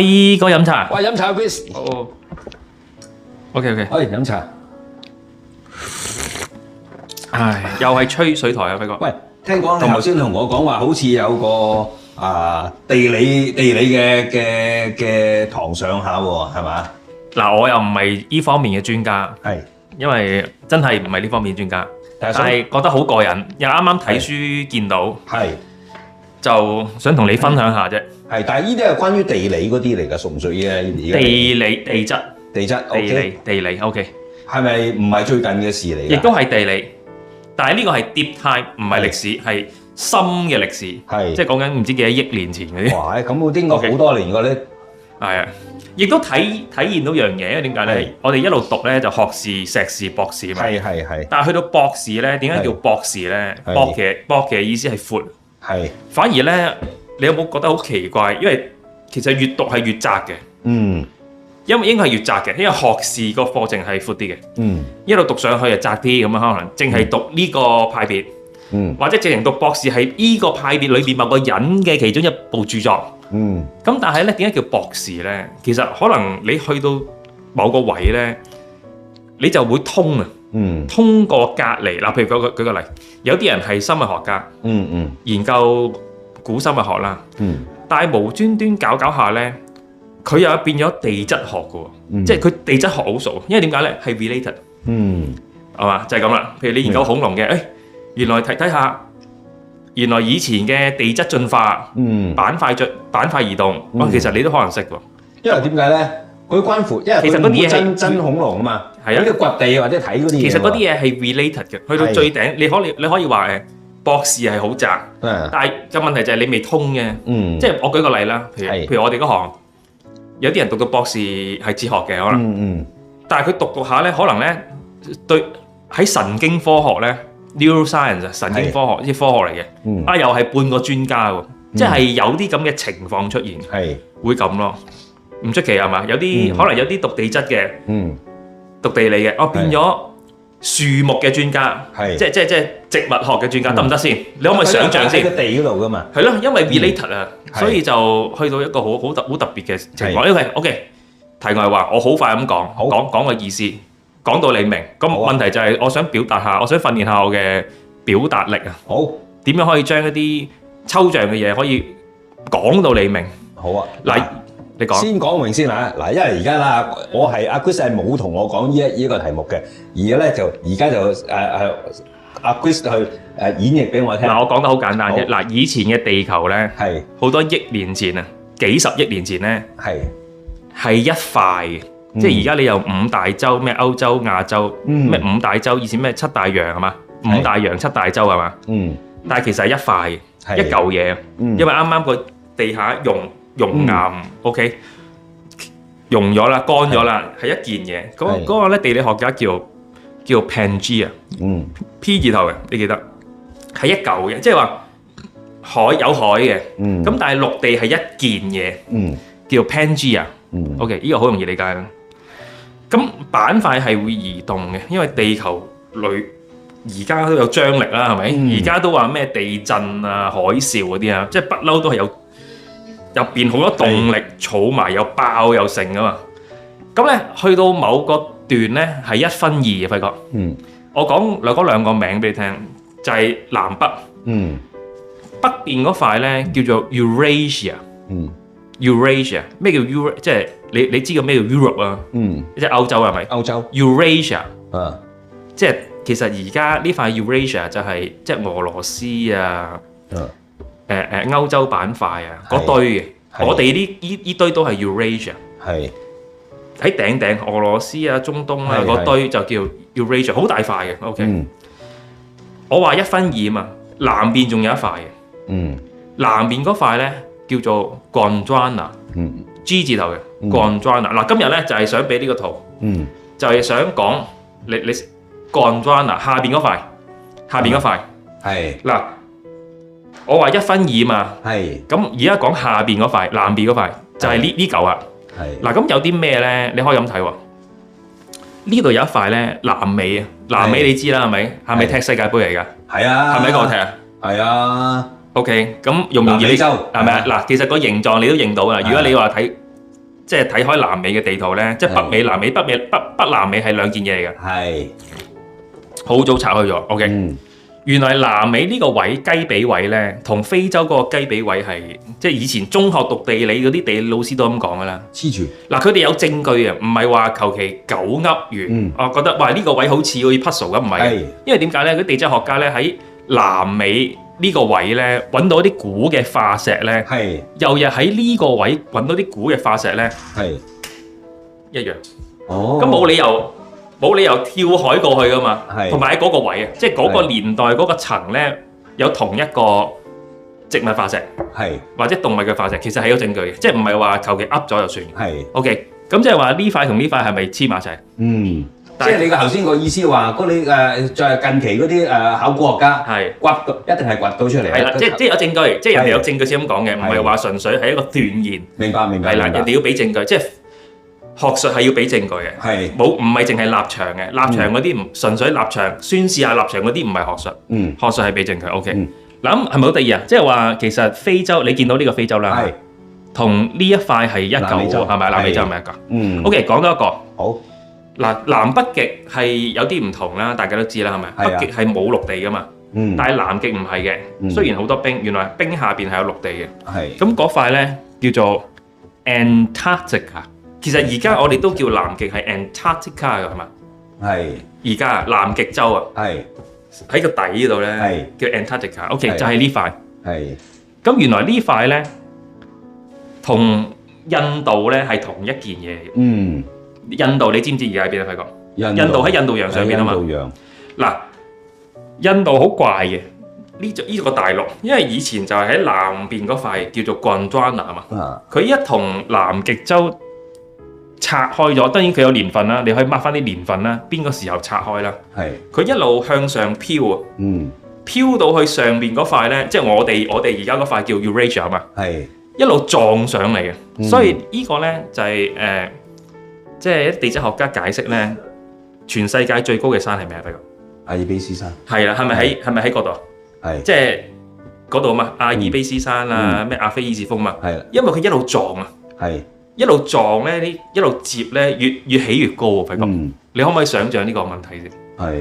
輝哥飲茶。喂，飲茶 Chris。哦。OK。喂，飲茶。唉，又係吹水台啊，輝哥。喂，聽講你頭先同我講話，好似有個地理嘅堂上下喎，係嘛？嗱，我又唔係呢方面嘅專家，係，因為真係唔係呢方面嘅專家，但係覺得好過癮，又啱啱睇書見到，係，就想同你分享下啫。係，但係呢啲係關於地理嗰啲嚟㗎，屬唔屬於啊？地理、地質、地理 OK。係咪唔係最近嘅事嚟？亦都係地理，但係呢個係 deep time，唔係歷史，係深嘅歷史，係，即係講緊唔知幾多億年前嗰啲。哇！咁我應該好多年㗎咧。係啊，亦都體現到樣嘢，因為點解咧？我哋一路讀咧就學士、碩士、博士嘛。係。但係去到博士咧，點解叫博士咧？博嘅意思係闊。係。反而咧，你有冇覺得好奇怪？因為其實越讀係越窄嘅。嗯。因為應該係越窄嘅，因為學士個課程係闊啲嘅。嗯。一路讀上去就窄啲咁樣，可能淨係讀呢個派別。或者直情讀博士係呢個派別裏邊某個人嘅其中一部著作。咁但係咧，點解叫博士咧？其實可能你去到某個位咧，你就會通啊。通過隔離嗱，譬如舉個例，有啲人係生物學家，研究古生物學啦。但係無端端搞下咧，佢又變咗地質學嘅喎。即係佢地質學好熟，因為點解咧？係 related。係嘛？就係咁啦。譬如你研究恐龍嘅，原來睇下，原來以前嘅地質進化，板塊移動，其實你都可能識喎。因為點解咧？佢關乎，因為其實嗰啲嘢真恐龍啊嘛。係啊，呢個掘地或者睇嗰啲嘢。其實嗰啲嘢係 related 嘅，去到最頂，你可以話博士係好窄，但係個問題就係你未通嘅。即係我舉個例啦，譬如我哋嗰行，有啲人讀到博士係哲學嘅可能，但係佢讀下咧，可能咧對喺神經科學咧。Neuroscience 神經科學，啲科學嚟嘅，又係半個專家喎，即係有啲咁嘅情況出現，會咁咯，唔出奇係嘛？有啲可能有啲讀地質嘅，讀地理嘅，變咗樹木嘅專家，即係植物學嘅專家，得唔得先？你可唔可以想像先？喺個地嗰度㗎嘛？係咯，因為 related 啊，所以就去到一個好特別嘅情況。因為 OK，題外話，我好快咁講個意思。講到你明，咁問題就係我想表達下，我想訓練下我嘅表達力啊。好，點樣可以將一啲抽象嘅嘢可以講到你明？好啊，嗱，你講。先講明先啦，嗱，因為而家啦，我係阿 Chris 係冇同我講呢個題目嘅，而家就阿 Chris 去演繹俾我聽。嗱，我講得好簡單啫。嗱，以前嘅地球咧，係好多億年前啊，幾十億年前咧，係一塊嘅。即係而家你有五大洲，咩歐洲、亞洲，咩五大洲，以前咩七大洋係嘛？五大洋七大洲係嘛？但係其實係一塊一嚿嘢，因為啱啱個地下熔岩 OK 溶咗啦，乾咗啦，係一件嘢。嗰個咧地理學家叫 Pangea，P 字頭嘅，你記得係一嚿嘅，即係話有海嘅，咁但係陸地係一件嘢，叫 Pangea。OK， 呢個好容易理解啦。咁板塊係會移動嘅，因為地球裏而家都有張力啦，係咪？而家都話咩地震啊、海嘯嗰啲啊，即係不嬲都係有入邊好多動力儲埋，又爆又成噶嘛。咁咧去到某個段咧係1分2嘅，輝哥。我講兩個名俾你聽，就係南北。北邊嗰塊咧叫做 Eurasia。Eurasia 咩叫 Eurasia？ 即係你知個咩叫 Europe 啊？即係歐洲係咪？歐洲 Eurasia 即係其實而家呢塊 Eurasia 就係即係俄羅斯啊，歐洲板塊啊嗰堆嘅。我哋呢堆都係 Eurasia。係喺頂俄羅斯啊、中東啊嗰堆就叫 Eurasia， 好大塊嘅。OK，我話1分2嘛，南邊仲有一塊嘅。南邊嗰塊咧叫做 Gondwana，G 字頭嘅 Gondwana。嗱，今日咧就係想俾呢個圖，就係想講你 Gondwana 下邊嗰塊，係嗱，我話1分2嘛，係咁而家講下邊嗰塊，南邊嗰塊就係呢嚿啊。係嗱，咁有啲咩咧？你可以咁睇喎，呢度有一塊咧，南美啊，南美你知啦，係咪？係咪踢世界盃嚟㗎？係啊，係咪嗰個踢啊？係啊。OK，咁容唔容易？南美洲係咪啊？嗱，其實個形狀你都認到㗎。如果你話睇即係睇開南美嘅地圖咧，即係北美、南美、北南美係兩件嘢嚟嘅。係好早拆開咗。OK，原來南美呢個位雞髀位咧，同非洲嗰個雞髀位係即係以前中學讀地理嗰啲地理老師都咁講噶啦。黐住嗱，佢哋有證據啊，唔係話求其狗噏完。我覺得哇，呢個位好似 puzzle 咁，唔係。因為點解咧？嗰啲地質學家咧喺南美呢個位咧揾到一啲古嘅化石咧，又喺呢個位揾到啲古嘅化石咧，一樣。咁冇理由跳海過去噶嘛，同埋喺嗰個位啊，即係嗰個年代嗰個層咧有同一個植物化石，或者動物嘅化石，其實係有證據嘅，即係唔係話求其噏咗就算。OK， 咁即係話呢塊同呢塊係咪黐埋一齊？即係你嘅頭先個意思話，嗰啲在近期嗰啲考古學家掘到一定係掘到出嚟。係啦，即係有證據，即係人哋有證據先咁講嘅，唔係話純粹係一個斷言。明白。係啦，人哋要俾證據，即係學術係要俾證據嘅。唔係淨係立場嘅，立場嗰啲唔純粹立場宣示下立場嗰啲唔係學術。學術係俾證據。OK，嗱咁係咪好得意啊？即係話其實非洲你見到呢個非洲啦，同呢一塊係一嚿係咪？南美洲係咪一嚿？OK，講多一個好。嗱，南北極係有啲唔同啦，大家都知啦，係咪？北極係冇陸地噶嘛，但係南極唔係嘅。雖然好多冰，原來冰下邊係有陸地嘅。咁嗰塊咧叫做 Antarctica。其實而家我哋都叫南極係 Antarctica 嘅，係嘛？而家南極洲啊，喺個底嗰度咧叫 Antarctica。OK， 就係呢塊。咁原來呢塊咧同印度咧係同一件嘢嘅。印度你知唔知而家喺邊啊？輝哥，印度喺印度洋上邊啊嘛。嗱，印度好怪嘅呢個大陸，因為以前就係喺南邊嗰塊叫做 Gondwana 啊嘛。佢一同南極洲拆開咗，當然佢有年份啦，你可以 mark 翻啲年份啦，邊個時候拆開啦。佢一路向上飄啊，飄到去上邊嗰塊咧，即係我哋而家嗰塊叫 Eurasia 啊嘛。一路撞上嚟嘅，所以呢個咧就係即係地質學家解釋咧，全世界最高嘅山係咩啊？輝哥，阿爾卑斯山。係啦，係咪喺嗰度？即係嗰度啊嘛，阿爾卑斯山啊，咩阿非爾士峰嘛。因為佢一路撞啊，一路撞咧，一路接咧，越起越高啊！輝哥，你可唔可以想像呢個問題先？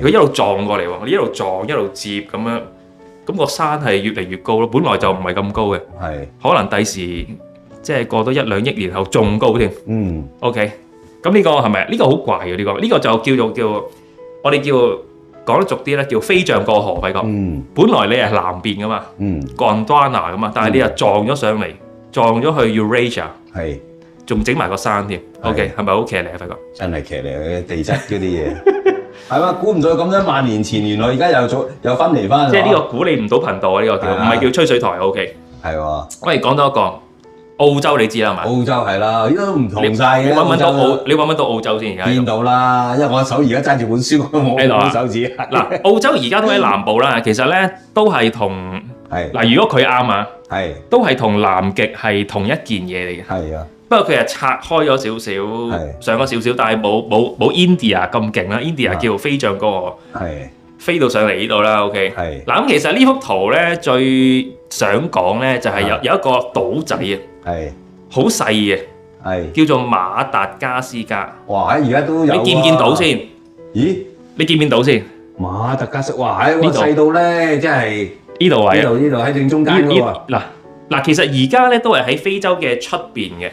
佢一路撞過嚟喎，你一路撞一路接咁樣，咁個山係越嚟越高咯。本來就唔係咁高嘅，可能第時即係過多1-2億年後仲高添。OK。咁呢個係咪？呢個好怪嘅呢個就叫我哋叫講得俗啲咧，叫飛象過河。輝哥，本來你係南邊噶嘛，Gondwana 噶嘛，但係你又撞咗上嚟，撞咗去 Eurasia，仲整埋個山添。OK， 係咪好騎呢啊？輝哥，真係騎呢嘅地質嗰啲嘢，係嘛？估唔到咁多萬年前，原來而家又分離翻。即係呢個估你唔到頻道啊！呢個叫唔係叫吹水台。OK， 係喎。我哋講多一個。澳洲你知啦，係咪？澳洲係啦，依都唔同晒嘅。你揾唔揾到澳洲先？而家見到啦，因為我手而家揸住本書，我冇手指。嗱，澳洲而家都喺南部啦，其實咧都係同嗱，如果佢啱啊，都係同南極係同一件嘢嚟嘅。係啊，不過佢係拆開咗少少，上咗少少，但係冇 India 咁勁啦。India 叫飛象過河，飛到上嚟呢度啦。OK，嗱咁其實呢幅圖咧最想講咧就係有一個島仔啊。好細嘅，叫做馬達加斯加。哇！而家都有，你見唔見到先？咦？你見唔見到先？馬達加斯，哇！呢度細到咧，即係呢度位，呢度喺正中間㗎喎。嗱，其實而家咧都係喺非洲嘅出邊嘅，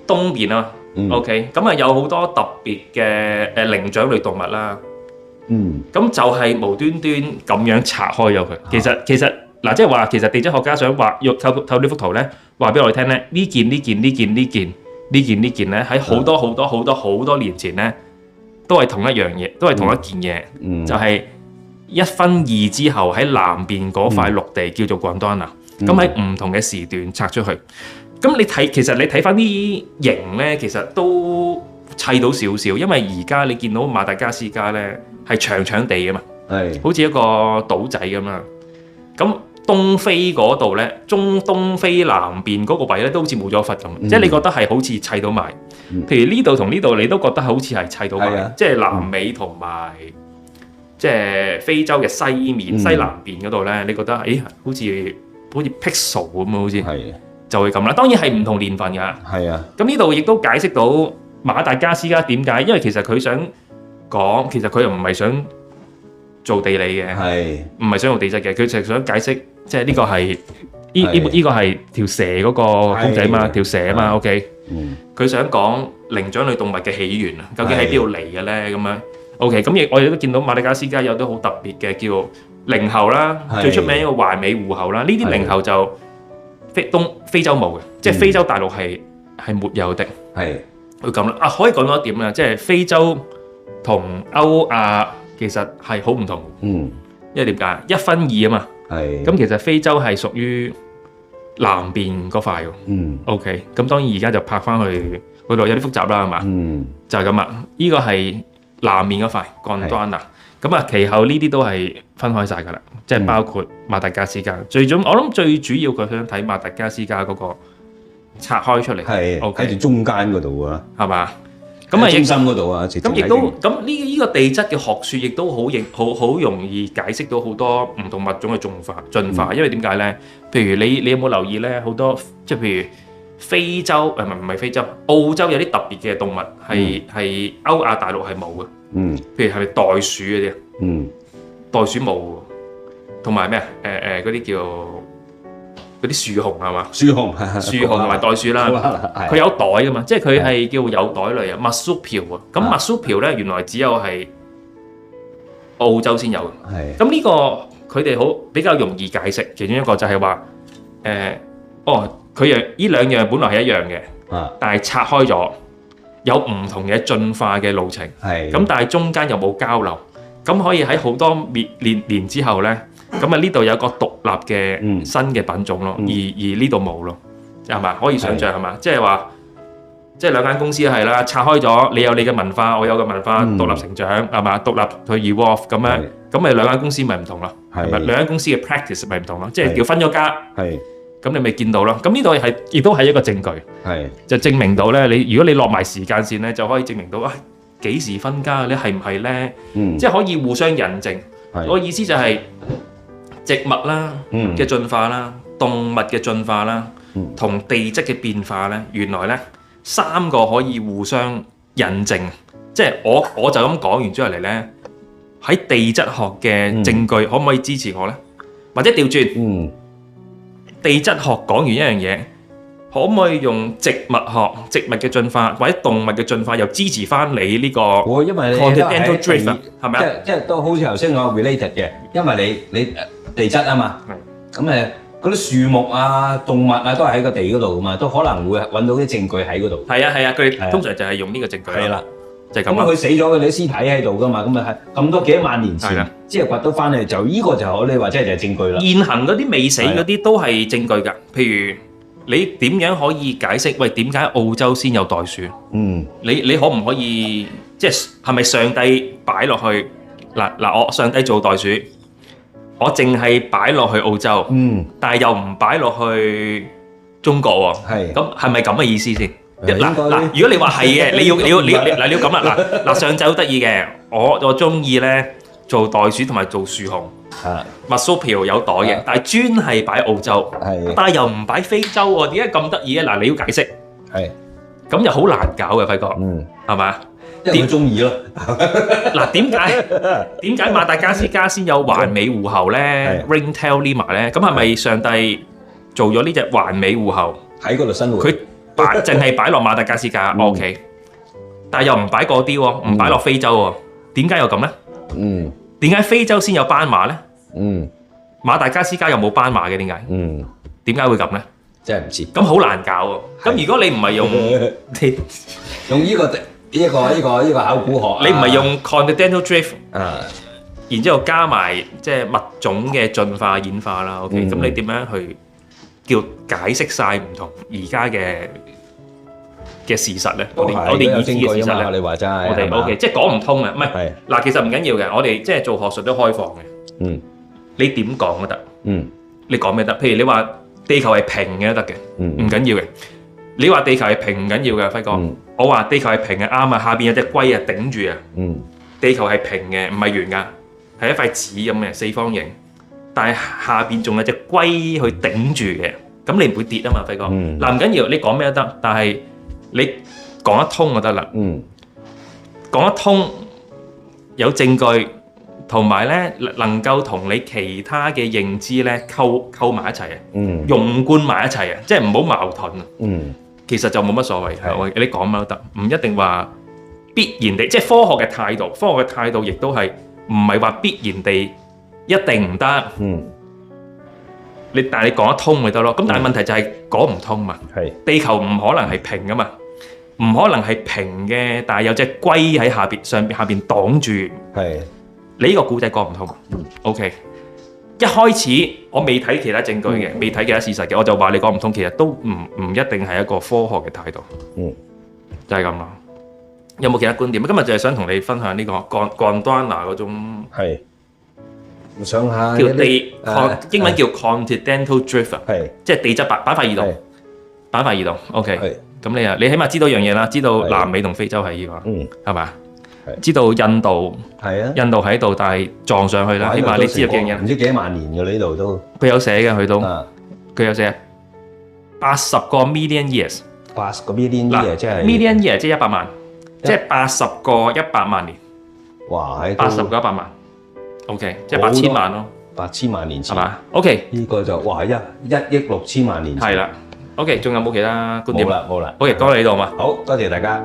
東邊啊。OK，咁啊有好多特別嘅靈長類動物啦。咁就係無端端咁樣拆開咗佢。其實。嗱，即係話其實地質學家想話要透呢幅圖咧，話俾我哋聽咧，呢件咧喺好多年前咧，都係同一樣嘢，都係同一件嘢，就係1分2之後喺南邊嗰塊陸地叫做 Gondwana，咁喺唔同嘅時段拆出去。咁其實你睇翻啲形咧，其實都砌到少少，因為而家你見到馬達加斯加咧係長長地㗎嘛，好似一個島仔咁啦。咁東非嗰度咧，東非南邊嗰個位咧，都好似冇咗忽咁，即係你覺得係好似砌到埋。譬如呢度同呢度，你都覺得好似係砌到埋，即係南美同埋即係非洲嘅西面、西南邊嗰度咧，你覺得好似 pixel 咁啊，好似。就會咁啦。當然係唔同年份㗎。係啊。咁呢度亦都解釋到馬達加斯加點解，因為其實佢想講，其實佢又唔係想做地理嘅，唔係想做地質嘅，佢就係想解釋，即係呢個係呢個係條蛇嗰個公仔嘛，條蛇啊嘛 ，OK。佢想講靈長類動物嘅起源啊，究竟喺邊度嚟嘅咧？咁樣 OK。咁我哋都見到馬達加斯加有啲好特別嘅叫靈猴啦，最出名一個環尾狐猴啦。呢啲靈猴就非洲冇嘅，即係非洲大陸係沒有的。係會咁啦。啊，可以講到一點啦，即係非洲同歐亞其實係好唔同。因為點解？一分二啊嘛。咁其實非洲係屬於南邊嗰塊喎。OK。咁當然而家就拍翻去嗰度有啲複雜啦，係嘛？就係咁啦。呢個係南面嗰塊gondwana啦。咁啊，其後呢啲都係分開晒㗎啦，即係包括馬達加斯加。我諗最主要佢想睇馬達加斯加嗰個拆開出嚟，喺住中間嗰度啊，係嘛？咁啊，中心嗰度啊，咁亦都咁呢個地質嘅學説亦都好容易解釋到好多唔同物種嘅進化。因為點解咧？譬如你有冇留意咧？好多即係譬如非洲唔係非洲，澳洲有啲特別嘅動物係歐亞大陸係冇嘅。譬如係咪袋鼠嗰啲啊？袋鼠冇喎，同埋咩啊？嗰啲叫嗰啲樹熊係嘛？樹熊同埋袋鼠啦，佢有袋㗎嘛，即係佢係叫有袋類啊。marsupial啊，咁 marsupial咧原來只有係澳洲先有嘅。咁呢個佢哋好比較容易解釋，其中一個就係話佢呢兩樣本來係一樣嘅，但係拆開咗。有唔同嘅進化嘅路程，咁但係中間又冇交流，咁可以喺好多年之後咧，咁啊呢度有個獨立嘅新嘅品種咯，而呢度冇咯，係嘛？可以想像係嘛？即係話，即係兩間公司係啦，拆開咗，你有你嘅文化，我有個文化，獨立成長係嘛？獨立去 evolve 咁樣，咁咪兩間公司咪唔同咯，係咪？兩間公司嘅 practice 咪唔同咯，即係叫分咗家。咁你咪見到咯，咁呢度亦都係一個證據，就證明到咧，如果你落埋時間線咧，就可以證明到幾時分家，你係唔係咧？即係可以互相印證。我意思就係植物啦嘅進化啦，動物嘅進化啦，同地質嘅變化咧，原來咧三個可以互相印證。即係我就咁講完之後嚟咧，喺地質學嘅證據可唔可以支持我咧？或者調轉？地質學講完一樣嘢，可唔可以用植物學、植物嘅進化或者動物嘅進化又支持翻你呢個 continental drift 係咪啊？即係都好似頭先講 related 嘅，因為你地質啊嘛，咁嗰啲樹木啊、動物啊都係喺個地嗰度噶嘛，都可能會揾到啲證據喺嗰度。係啊，佢哋通常就係用呢個證據。係啦，就係咁。咁佢死咗嘅啲屍體喺度噶嘛，咁啊係咁多幾萬年前。即係掘到翻嚟，就呢個就可你話即係證據啦。現行嗰啲未死嗰啲都係證據㗎。譬如你點樣可以解釋？喂，點解澳洲先有袋鼠？你可唔可以即係咪上帝擺落去嗱？我上帝做袋鼠，我淨係擺落去澳洲，但係又唔擺落去中國喎。咁係咪咁嘅意思先？嗱，如果你話係嘅，你要咁啦。嗱，上帝好得意嘅，我中意咧。做袋鼠同埋做樹熊，marsupial有袋嘅，但係專係擺澳洲，但係又唔擺非洲喎，點解咁得意嘅？嗱，你要解釋，咁又好難搞嘅，輝哥，係嘛？點中意咯？嗱，點解馬達加斯加先有環尾狐猴咧 ？Ringtail lemur 咧，咁係咪上帝做咗呢隻環尾狐猴喺嗰度生活？佢淨係擺落馬達加斯加 ，OK，但係又唔擺嗰啲喎，唔擺落非洲喎，點解又咁咧？點解非洲先有斑馬咧？馬達加斯加又冇斑馬嘅，點解？點解會咁咧？真係唔知。咁好難搞喎。咁如果你唔係用呢個考古學，你唔係用 continental drift，然之後加埋即係物種嘅進化演化啦。OK，咁你點樣去叫解釋晒唔同而家嘅事實咧，我哋已知嘅事實咧，你話齋，我哋 OK， 即係講唔通嘅，唔係嗱，其實唔緊要嘅，我哋即係做學術都開放嘅，你點講都得，你講咩得？譬如你話地球係平嘅都得嘅，唔緊要嘅，你話地球係平唔緊要嘅，輝哥，我話地球係平嘅啱啊，下邊有隻龜啊頂住啊，地球係平嘅，唔係圓噶，係一塊紙咁嘅四方形，但係下邊仲有隻龜去頂住嘅。咁你唔會跌啊嘛，輝哥。嗱唔緊要，你講咩都得，但係你講得通就得啦。講得通有證據，同埋咧能夠同你其他嘅認知咧溝埋一齊啊，融貫埋一齊啊，即係唔好矛盾啊。其實就冇乜所謂，你講乜都得，唔一定話必然地，即係科學嘅態度。科學嘅態度亦都係唔係話必然地一定唔得。但係你講得通咪得咯。咁但係問題就係講唔通嘛。地球唔可能係平噶嘛，唔可能係平嘅，但係有隻龜喺下邊擋住。你呢個故仔講唔通。OK， 一開始我未睇其他證據嘅，未睇其他事實嘅，我就話你講唔通，其實都唔一定係一個科學嘅態度。就係咁咯。有冇其他觀點？今日就係想同你分享呢個Gondwana嗰種想下叫英文叫 continental drift， 即係地質板塊移動。板塊移動 OK。咁你起碼知道樣嘢啦，知道南美同非洲係呢個，係嘛？知道印度喺度，但係撞上去啦。起碼你知道幾樣嘢，唔知幾萬年嘅呢度都。佢有寫嘅，佢有寫80個 million years。80個 million year 即係 million year 即係100萬，即係80個100萬年。哇！80個100萬 ，OK， 即係8000萬咯。8000萬年前係嘛 ？OK， 呢個就哇1億6千萬年前。係啦。OK， 仲有冇其他觀點？冇啦。OK，講到呢度嘛。好多謝大家。